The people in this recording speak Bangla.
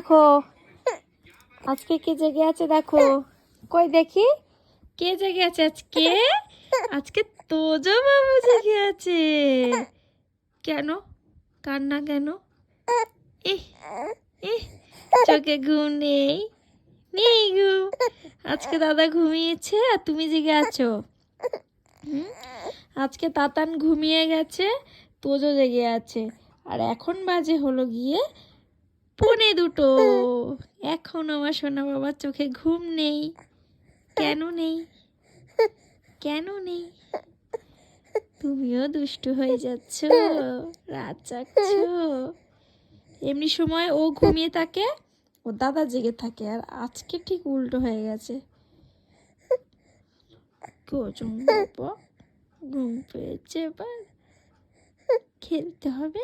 দেখো আজকে কে জেগে আছে, দেখো কই দেখি কে জেগে আছে আজকে। আজকে তোজো বাবু জেগে আছে। কেন কান্না কেন? ইহ ইহ চোখে ঘুম নেই, নেই ঘুম। আজকে দাদা ঘুমিয়েছে আর তুমি জেগে আছো। আজকে তাতান ঘুমিয়ে গেছে, তোজো জেগে আছে। আর এখন বাজে হলো গিয়ে 1:45। এখন আমার সোনা বাবার চোখে ঘুম নেই। কেন নেই? কেন নেই? তুমিও দুষ্টু হয়ে যাচ্ছ, রাত জাগছো। এমনি সময় ও ঘুমিয়ে থাকে, ও দাদা জেগে থাকে। আর আজকে ঠিক উল্টো হয়ে গেছে। বাবা ঘুম পেয়েছে, এবার খেলতে হবে।